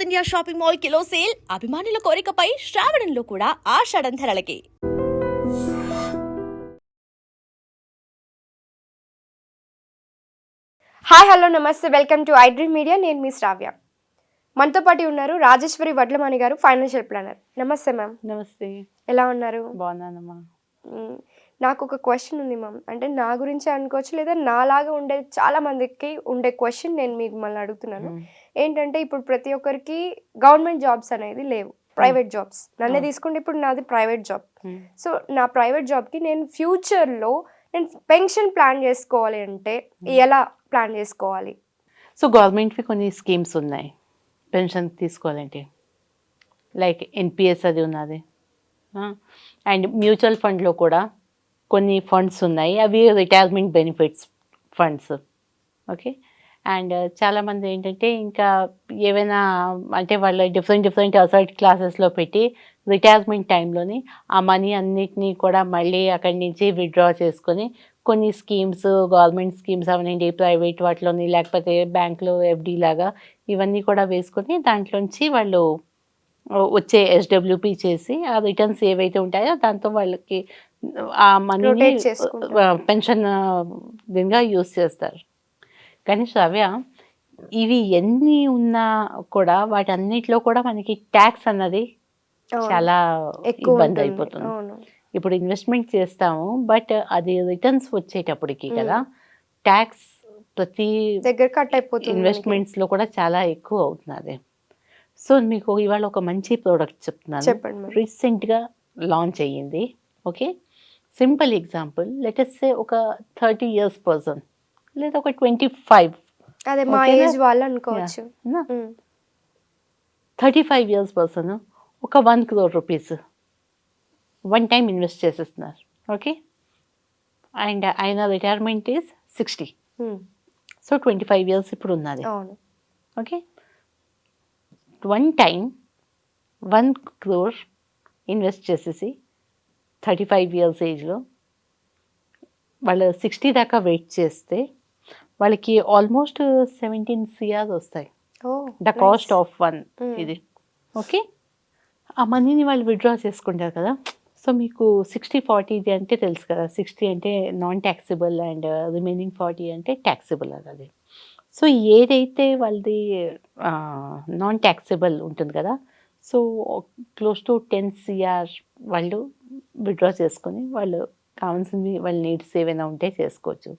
South India shopping mall kilo sale అభిమానుల కోరికపై శ్రావణంలో కూడా ఆషాఢం ధరలకి. Hi hello నమస్తే, welcome to I dream media. నేను మీ శ్రావ్య. మనతో పాటు ఉన్నారు రాజేశ్వరి వడ్లమాని గారు, ఫైనాన్షియల్ ప్లానర్. నమస్తే మ్యామ్. నమస్తే. ఎలా ఉన్నారు? బాగున్నానమ్మా. నాకు ఒక క్వశ్చన్ ఉంది మ్యామ్. అంటే నా గురించి అనుకోవచ్చు, లేదా నాలాగా ఉండే చాలా మందికి ఉండే క్వశ్చన్ నేను మిమ్మల్ని అడుగుతున్నాను. ఏంటంటే ఇప్పుడు ప్రతి ఒక్కరికి గవర్నమెంట్ జాబ్స్ అనేది లేవు, ప్రైవేట్ జాబ్స్. నన్నే తీసుకుంటే ఇప్పుడు నాది ప్రైవేట్ జాబ్. సో నా ప్రైవేట్ జాబ్కి నేను ఫ్యూచర్లో నేను పెన్షన్ ప్లాన్ చేసుకోవాలి అంటే ఎలా ప్లాన్ చేసుకోవాలి? సో గవర్నమెంట్వి కొన్ని స్కీమ్స్ ఉన్నాయి పెన్షన్ తీసుకోవాలంటే, లైక్ ఎన్పిఎస్ అది ఉన్నది. అండ్ మ్యూచువల్ ఫండ్లో కూడా కొన్ని ఫండ్స్ ఉన్నాయి, అవి retirement benefits funds. Okay. And చాలామంది ఏంటంటే ఇంకా ఏవైనా అంటే వాళ్ళ డిఫరెంట్ అసర్ట్ క్లాసెస్లో పెట్టి రిటైర్మెంట్ టైంలోని ఆ మనీ అన్నిటినీ కూడా మళ్ళీ అక్కడి నుంచి విత్డ్రా చేసుకొని కొన్ని స్కీమ్స్, గవర్నమెంట్ స్కీమ్స్ అవనండి, ప్రైవేట్ వాటిలోని, లేకపోతే బ్యాంకులో ఎఫ్డి లాగా ఇవన్నీ కూడా వేసుకొని దాంట్లోంచి వాళ్ళు వచ్చే ఎస్డబ్ల్యూపీ చేసి ఆ రిటర్న్స్ ఏవైతే ఉంటాయో దాంతో వాళ్ళకి ఆ మనీని పెన్షన్ దీనిగా యూస్ చేస్తారు. కానీ శ్రావ్య, ఇవి ఎన్ని ఉన్నా కూడా వాటన్నిటిలో కూడా మనకి ట్యాక్స్ అన్నది చాలా ఇబ్బంది అయిపోతుంది. ఇప్పుడు ఇన్వెస్ట్మెంట్ చేస్తాము, బట్ అది రిటర్న్స్ వచ్చేటప్పటికి కదా ట్యాక్స్ ప్రతి దగ్గర కట్ అయిపోతుంది. ఇన్వెస్ట్మెంట్స్లో కూడా చాలా ఎక్కువ అవుతున్నది. సో మీకు ఇవాళ ఒక మంచి ప్రోడక్ట్ చెప్తున్నాను. చెప్పండి. రీసెంట్గా లాంచ్ అయ్యింది. ఓకే. సింపుల్ ఎగ్జాంపుల్, లెటస్ సే ఒక 30 years పర్సన్ లేదా ఒక 25, అదే మా ఏజ్ వాళ్ళు అనుకోవచ్చు. 35 years పర్సన్ ఒక 1 crore rupees one time invest చేసేస్తున్నారు. ఓకే. అండ్ ఆయన రిటైర్మెంట్ ఈజ్ 60. సో 25 years ఇప్పుడు ఉన్నది. Okay. One time 1 crore invest చేసేసి 35 years ఏజ్లో వాళ్ళు 60 దాకా వెయిట్ చేస్తే వాళ్ళకి ఆల్మోస్ట్ 17 CR వస్తాయి, ద కాస్ట్ ఆఫ్ వన్ ఇది. ఓకే. ఆ మనీని వాళ్ళు విత్డ్రా చేసుకుంటారు కదా. సో మీకు 60-40 ఇది అంటే తెలుసు కదా, 60 అంటే నాన్ ట్యాక్సిబుల్ అండ్ రిమైనింగ్ 40 అంటే ట్యాక్సిబుల్ అది. సో ఏదైతే వాళ్ళది నాన్ ట్యాక్సిబుల్ ఉంటుంది కదా, సో క్లోజ్ టు 10 CR వాళ్ళు విత్డ్రా చేసుకొని వాళ్ళు కావాల్సింది వాళ్ళ నీడ్స్ ఏవైనా ఉంటే చేసుకోవచ్చు.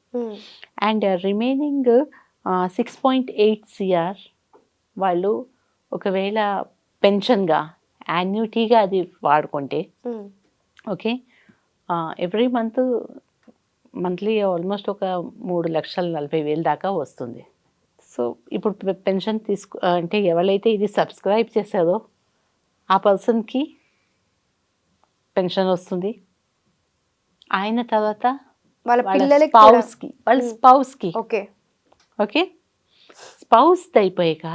అండ్ రిమైనింగ్ 6.8 CR వాళ్ళు ఒకవేళ పెన్షన్గా యాన్యుటీగా అది వాడుకుంటే, ఓకే, ఎవ్రీ మంత్లీ ఆల్మోస్ట్ ఒక 3,40,000 దాకా వస్తుంది. సో ఇప్పుడు పెన్షన్ అంటే ఎవరైతే ఇది సబ్స్క్రైబ్ చేశారో ఆ పర్సన్కి పెన్షన్ వస్తుంది. ఆయన తర్వాత వాళ్ళ స్పౌస్కి ఓకే ఓకే స్పౌస్ అయిపోయాక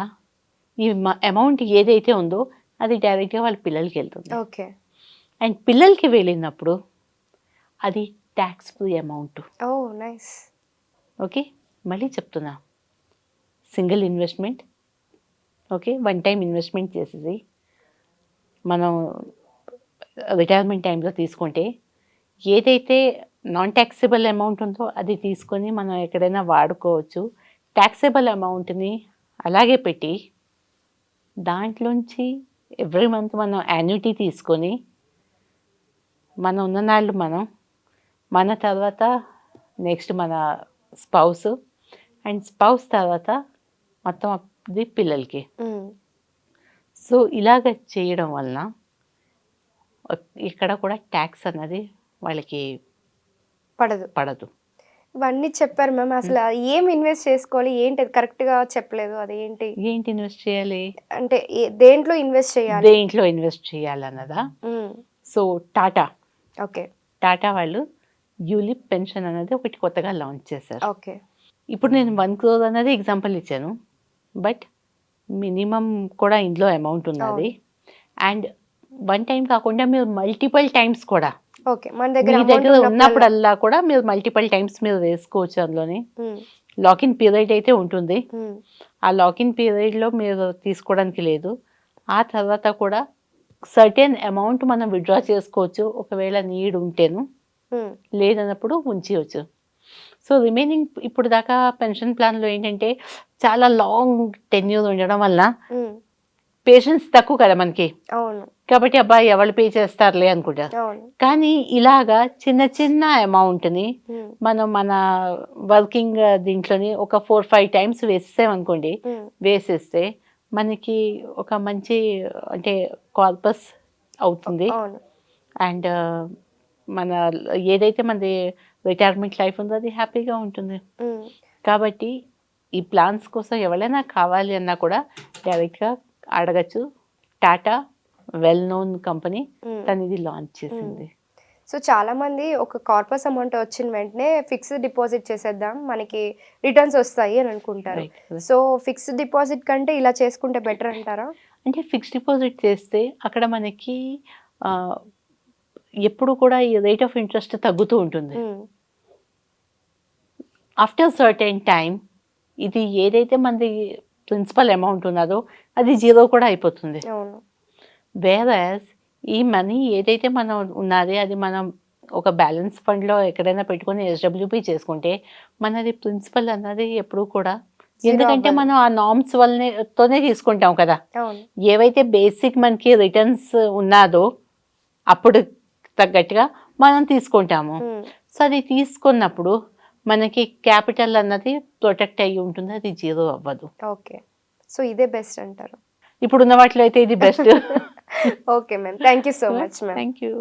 ఈ అమౌంట్ ఏదైతే ఉందో అది డైరెక్ట్గా వాళ్ళ పిల్లలకి వెళ్తుంది. ఓకే. అండ్ పిల్లలకి వెళ్ళినప్పుడు అది tax free amount. Nice. Okay. మళ్ళీ చెప్తున్నా, single investment. Okay. One time investment చేసేసి మనం రిటైర్మెంట్ టైంలో తీసుకుంటే ఏదైతే నాన్ ట్యాక్సిబుల్ అమౌంట్ ఉందో అది తీసుకొని మనం ఎక్కడైనా వాడుకోవచ్చు. ట్యాక్సిబుల్ అమౌంట్ని అలాగే పెట్టి దాంట్లోంచి ఎవ్రీ మంత్ మనం యాన్యుటీ తీసుకొని మన ఉన్ననాళ్ళు మన తర్వాత నెక్స్ట్ మన స్పౌస్, అండ్ స్పౌస్ తర్వాత మొత్తం అది పిల్లలకి. సో ఇలాగ చేయడం వలన ఇక్కడ కూడా ట్యాక్స్ అన్నది వాళ్ళకి పడదు. ఇవన్నీ చెప్పారు మ్యామ్. అసలు ఏం ఇన్వెస్ట్ చేసుకోవాలి, ఏంటి అది కరెక్ట్గా చెప్పలేదు. అది ఏంటి ఇన్వెస్ట్ చేయాలి అంటే దేంట్లో ఇన్వెస్ట్ చేయాలన్నదా? సో టాటా, ఓకే, టాటా వాళ్ళు యూలిప్ పెన్షన్ అనేది ఒకటి కొత్తగా లాంచ్ చేశారు. ఓకే. ఇప్పుడు నేను 1 crore అనేది ఎగ్జాంపుల్ ఇచ్చాను, బట్ మినిమం కూడా ఇందులో అమౌంట్ ఉన్నది. అండ్ వన్ టైం కాకుండా మీరు మల్టిపుల్ టైమ్స్ కూడా మన దగ్గర ఉన్నప్పుడల్లా కూడా మీరు మల్టిపుల్ టైమ్స్ మీరు వేసుకోవచ్చు. అందులోని లాకిన్ పీరియడ్ అయితే ఉంటుంది. ఆ లాకిన్ పీరియడ్లో మీరు తీసుకోవడానికి లేదు. ఆ తర్వాత కూడా సర్టెన్ అమౌంట్ మనం విత్డ్రా చేసుకోవచ్చు ఒకవేళ నీడ్ ఉంటేను, లేదన్నప్పుడు ఉంచేయచ్చు. సో రిమైనింగ్ ఇప్పుడు దాకా పెన్షన్ ప్లాన్లో ఏంటంటే చాలా లాంగ్ టెన్యూర్ ఉండడం వల్ల పేషెన్స్ తక్కువ కదా మనకి, అవును కాబట్టి అబ్బాయి ఎవరు పే చేస్తారులే అనుకుంటారు. అవును కానీ ఇలాగా చిన్న చిన్న అమౌంట్ని మనం మన వర్కింగ్ దీంట్లోని ఒక 4-5 టైమ్స్ వేసేసామనుకోండి, వేసేస్తే మనకి ఒక మంచి అంటే కార్పస్ అవుతుంది. అవును అండ్ మన ఏదైతే మనది రిటైర్మెంట్ లైఫ్ ఉందో అది హ్యాపీగా ఉంటుంది. కాబట్టి ఈ ప్లాన్స్ కోసం ఎవరైనా కావాలి అన్నా కూడా డైరెక్ట్గా అడగచ్చు. టాటా వెల్ నోన్ కంపెనీ తను ఇది లాంచ్ చేసింది. సో చాలా మంది ఒక కార్పస్ అమౌంట్ వచ్చిన వెంటనే ఫిక్స్డ్ డిపాజిట్ చేసేద్దాం మనకి రిటర్న్స్ వస్తాయి అని అనుకుంటారు. Right. సో ఫిక్స్డ్ డిపాజిట్ కంటే ఇలా చేసుకుంటే బెటర్ అంటారా? అంటే ఫిక్స్డ్ డిపాజిట్ చేస్తే అక్కడ మనకి ఎప్పుడు కూడా ఈ రేట్ ఆఫ్ ఇంట్రెస్ట్ తగ్గుతూ ఉంటుంది. ఆఫ్టర్ సర్టెన్ టైం ఇది ఏదైతే మనది ప్రిన్సిపల్ అమౌంట్ ఉన్నదో అది జీరో కూడా అయిపోతుంది. అవును వేరస్ ఈ మనీ ఏదైతే మనం ఉన్నది అది మనం ఒక బ్యాలెన్స్ ఫండ్లో ఎక్కడైనా పెట్టుకొని ఎస్డబ్ల్యూపీ చేసుకుంటే మనది ప్రిన్సిపల్ అన్నది ఎప్పుడు కూడా, ఎందుకంటే మనం ఆ నామ్స్ తోనే తీసుకుంటాం కదా, అవును ఏవైతే బేసిక్ మనకి రిటర్న్స్ ఉన్నదో అప్పుడు తగ్గట్టుగా మనం తీసుకుంటాము. సో అది తీసుకున్నప్పుడు మనకి క్యాపిటల్ అన్నది ప్రొటెక్ట్ అయ్యి ఉంటుంది, అది జీరో అవ్వదు. ఓకే సో ఇదే బెస్ట్ అంటారు. ఇప్పుడున్న వాటిలో అయితే ఇది best. Okay ma'am, thank you so much ma'am. Thank you.